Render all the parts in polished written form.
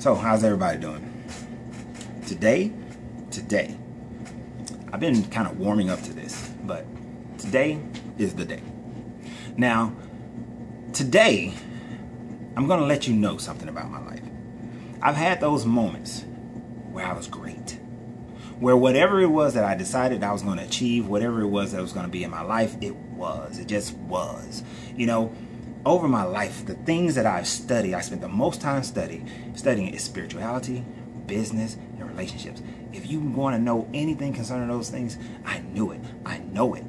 So, how's everybody doing? Today, I've been kind of warming up to this, but today is the day. Now, today, I'm going to let you know something about my life. I've had those moments where I was great, where whatever it was that I decided I was going to achieve, whatever it was that was going to be in my life, it just was. You know, over my life, the things that I've studied, I spent the most time studying is spirituality, business, and relationships. If you want to know anything concerning those things, I knew it. I know it.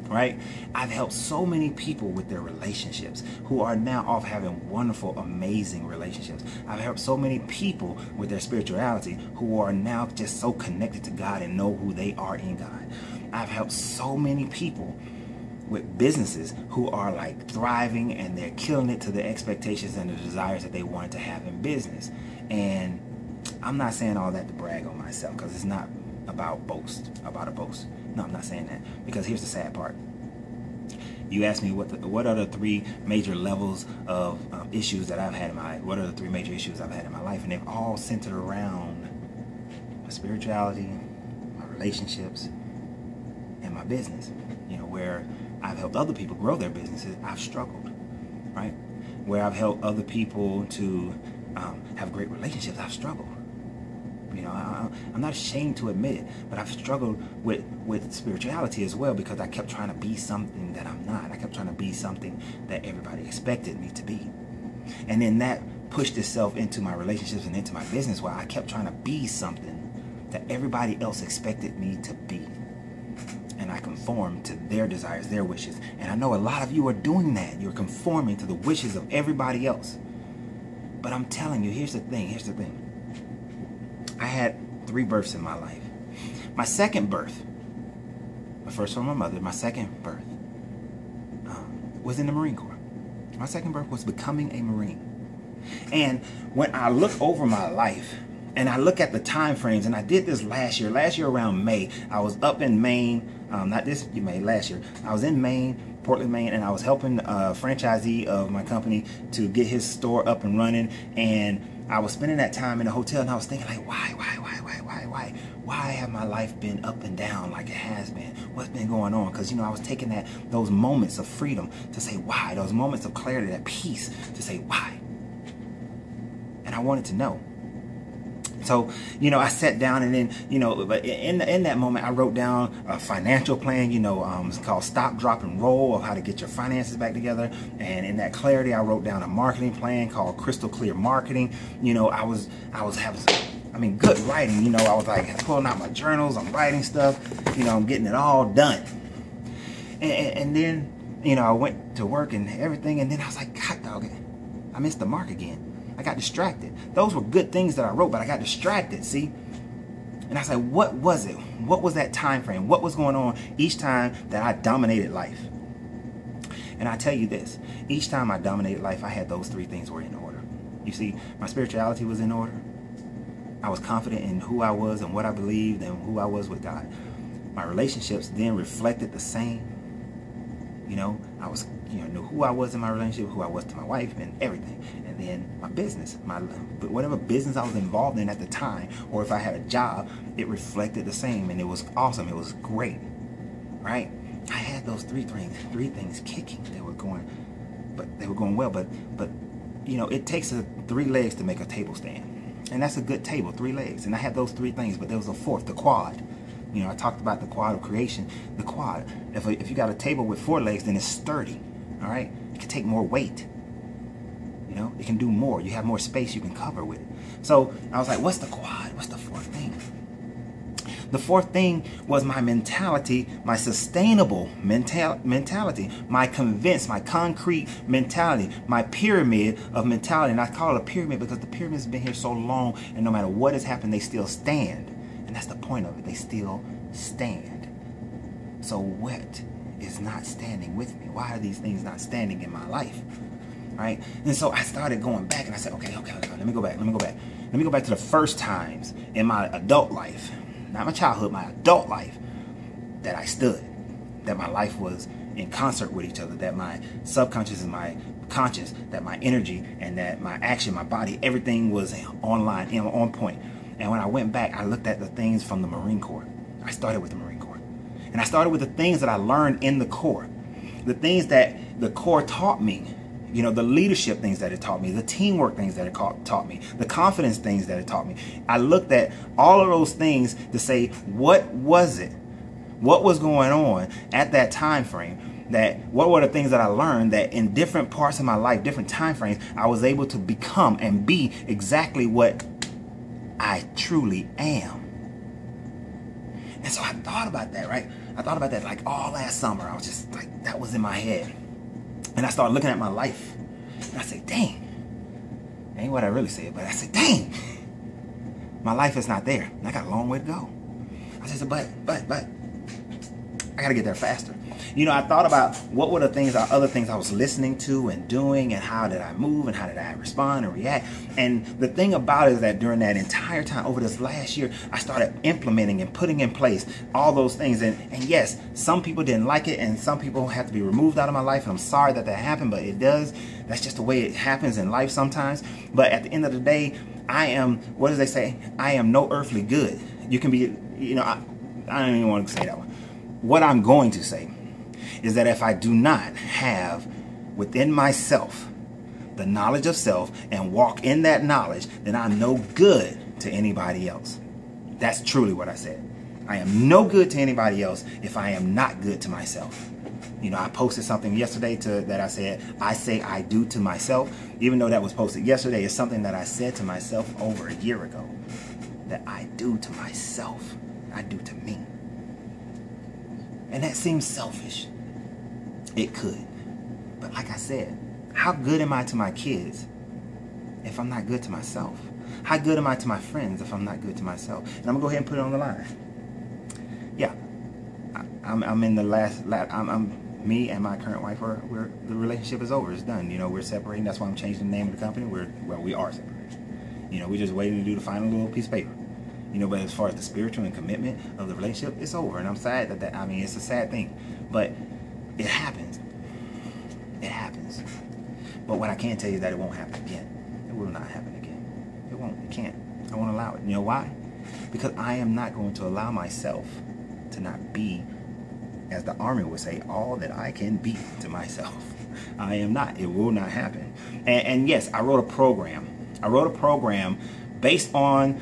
Right? I've helped so many people with their relationships who are now off having wonderful, amazing relationships. I've helped so many people with their spirituality who are now just so connected to God and know who they are in God. I've helped so many people with businesses who are like thriving and they're killing it to the expectations and the desires that they wanted to have in business. And I'm not saying all that to brag on myself, because it's not about a boast. No, I'm not saying that, because here's the sad part. You asked me what are the three major levels of issues that I've had in my life. What are the three major issues I've had in my life? And they've all centered around my spirituality, my relationships, and my business. You know, where I've helped other people grow their businesses, I've struggled, right? Where I've helped other people to have great relationships, I've struggled. You know, I'm not ashamed to admit it, but I've struggled with spirituality as well, because I kept trying to be something that I'm not. I kept trying to be something that everybody expected me to be. And then that pushed itself into my relationships and into my business, where I kept trying to be something that everybody else expected me to be. And I conformed to their desires, their wishes. And I know a lot of you are doing that. You're conforming to the wishes of everybody else. But I'm telling you, here's the thing. I had 3 births in my life. My second birth, the first from my mother, my second birth was in the Marine Corps. My second birth was becoming a Marine. And when I look over my life and I look at the time frames, and I did this last year around May, I was up in Maine, last year, I was in Maine, Portland, Maine, and I was helping a franchisee of my company to get his store up and running. And I was spending that time in a hotel, and I was thinking, like, why have my life been up and down like it has been? What's been going on? Because, you know, I was taking those moments of freedom to say why, those moments of clarity, that peace to say why. And I wanted to know. So, you know, I sat down, and then, you know, but in that moment, I wrote down a financial plan, you know, it's called Stop, Drop, and Roll, of how to get your finances back together. And in that clarity, I wrote down a marketing plan called Crystal Clear Marketing. You know, I was having some, good writing. You know, I was like pulling out my journals, I'm writing stuff, you know, I'm getting it all done. And then, you know, I went to work and everything, and then I was like, God dog, I missed the mark again. I got distracted. Those were good things that I wrote, but I got distracted, see? And I was like, what was it? What was that time frame? What was going on each time that I dominated life? And I tell you this, each time I dominated life, I had those 3 things were in order. You see, my spirituality was in order. I was confident in who I was and what I believed and who I was with God. My relationships then reflected the same. You know, I was, knew who I was in my relationship, who I was to my wife, and everything. And then my business, whatever business I was involved in at the time, or if I had a job, it reflected the same, and it was awesome. It was great, right? I had those three things kicking. They were going well. But you know, it takes 3 legs to make a table stand, and that's a good table, 3 legs. And I had those 3 things, but there was a 4th, the quad. You know, I talked about the quad of creation. The quad, if you got a table with 4 legs, then it's sturdy, all right? It can take more weight. You know, it can do more. You have more space you can cover with it. So I was like, what's the quad? What's the 4th thing? The 4th thing was my mentality, my sustainable mentality, my convinced, my concrete mentality, my pyramid of mentality. And I call it a pyramid because the pyramid has been here so long, and no matter what has happened, they still stand. And that's the point of it. They still stand. So what is not standing with me? Why are these things not standing in my life? Right? And so I started going back, and I said, okay, let me go back. Let me go back to the first times in my adult life, not my childhood, my adult life, that I stood, that my life was in concert with each other, that my subconscious and my conscious, that my energy and that my action, my body, everything was online, on point. And when I went back, I looked at the things from the Marine Corps. I started with the Marine Corps. And I started with the things that I learned in the Corps. The things that the Corps taught me. You know, the leadership things that it taught me, the teamwork things that it taught me, the confidence things that it taught me. I looked at all of those things to say, what was it? What was going on at that time frame? What were the things that I learned that in different parts of my life, different time frames, I was able to become and be exactly what I truly am. And so I thought about that, right? I thought about that like all last summer. I was just like, that was in my head. And I started looking at my life. And I said, dang. Ain't what I really said, but I said, dang. My life is not there. And I got a long way to go. I said, but, I got to get there faster. You know, I thought about what were the things, other things I was listening to and doing, and how did I move and how did I respond and react. And the thing about it is that during that entire time, over this last year, I started implementing and putting in place all those things. And yes, some people didn't like it, and some people have to be removed out of my life. And I'm sorry that happened, but it does. That's just the way it happens in life sometimes. But at the end of the day, I am, what do they say? I am no earthly good. You can be, you know, I don't even want to say that one. What I'm going to say is that if I do not have within myself the knowledge of self and walk in that knowledge, then I'm no good to anybody else. That's truly what I said. I am no good to anybody else if I am not good to myself. You know, I posted something yesterday that I said, I say I do to myself. Even though that was posted yesterday, it's something that I said to myself over a year ago. That I do to myself. I do to me. And that seems selfish. It could. But like I said, how good am I to my kids if I'm not good to myself? How good am I to my friends if I'm not good to myself? And I'm going to go ahead and put it on the line. Yeah. I'm in the last me and my current wife, the relationship is over. It's done. You know, we're separating. That's why I'm changing the name of the company. We are separated. You know, we're just waiting to do the final little piece of paper. You know, but as far as the spiritual and commitment of the relationship, it's over. And I'm sad it's a sad thing. But it happens. It happens. But what I can tell you is that it won't happen again. It will not happen again. It won't. It can't. I won't allow it. You know why? Because I am not going to allow myself to not be, as the Army would say, all that I can be to myself. I am not. It will not happen. And yes, I wrote a program. I wrote a program based on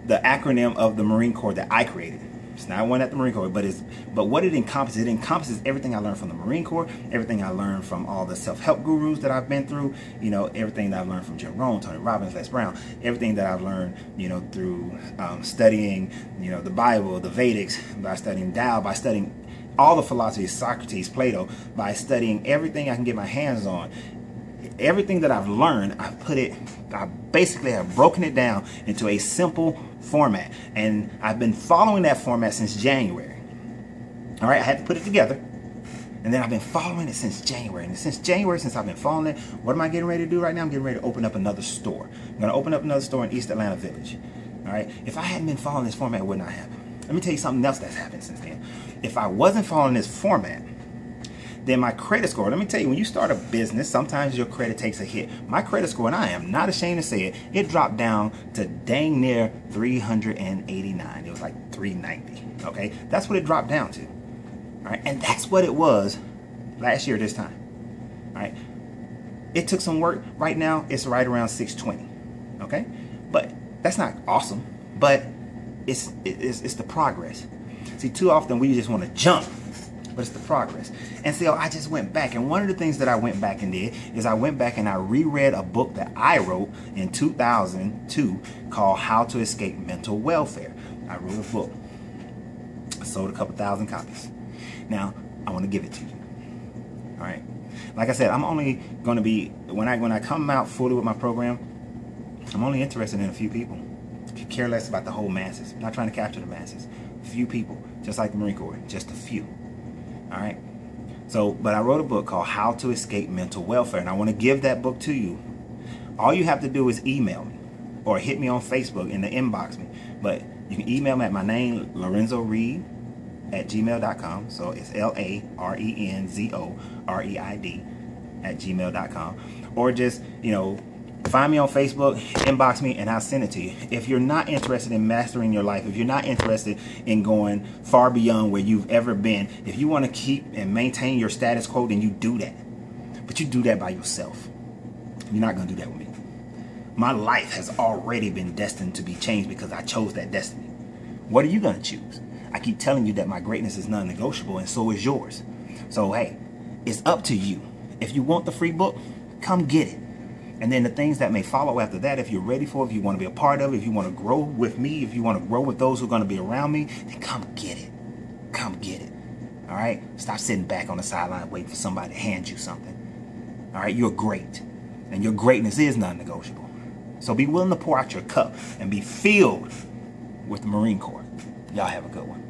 the acronym of the Marine Corps that I created. It's not one at the Marine Corps, but what it encompasses everything I learned from the Marine Corps, everything I learned from all the self-help gurus that I've been through, you know, everything that I've learned from Jim Rohn, Tony Robbins, Les Brown, everything that I've learned, you know, through studying, you know, the Bible, the Vedics, by studying Tao, by studying all the philosophies, Socrates, Plato, by studying everything I can get my hands on. Everything that I've learned, I basically have broken it down into a simple format. And I've been following that format since January. All right, I had to put it together. And then I've been following it since January. And since I've been following it, what am I getting ready to do right now? I'm getting ready to open up another store. I'm going to open up another store in East Atlanta Village. All right, if I hadn't been following this format, it would not happen. Let me tell you something else that's happened since then. If I wasn't following this format, then my credit score, let me tell you, when you start a business, sometimes your credit takes a hit. My credit score, and I am not ashamed to say it dropped down to dang near 389. It was like 390, okay? That's what it dropped down to, all right? And that's what it was last year this time, all right? It took some work. Right now, it's right around 620, okay? But that's not awesome, but it's the progress. See, too often we just want to jump, but it's the progress. And so I just went back, and one of the things that I went back and did is I went back and I reread a book that I wrote in 2002 called How to Escape Mental Welfare. I wrote a book. I sold a couple thousand copies. Now, I want to give it to you. All right. Like I said, I'm only going to be, when I come out fully with my program, I'm only interested in a few people. I could care less about the whole masses. I'm not trying to capture the masses. A few people, just like the Marine Corps, just a few. All right. So, but I wrote a book called How to Escape Mental Welfare, and I want to give that book to you. All you have to do is email me or hit me on Facebook in the inbox me. But you can email me at my name, LorenzoReid@gmail.com. So it's LaRenzoReid marine@gmail.com, or just, find me on Facebook, inbox me, and I'll send it to you. If you're not interested in mastering your life, if you're not interested in going far beyond where you've ever been, if you want to keep and maintain your status quo, then you do that. But you do that by yourself. You're not going to do that with me. My life has already been destined to be changed because I chose that destiny. What are you going to choose? I keep telling you that my greatness is non-negotiable, and so is yours. So, hey, it's up to you. If you want the free book, come get it. And then the things that may follow after that, if you're ready for it, if you want to be a part of it, if you want to grow with me, if you want to grow with those who are going to be around me, then come get it. Come get it. All right? Stop sitting back on the sideline waiting for somebody to hand you something. All right? You're great. And your greatness is non-negotiable. So be willing to pour out your cup and be filled with the Marine Corps. Y'all have a good one.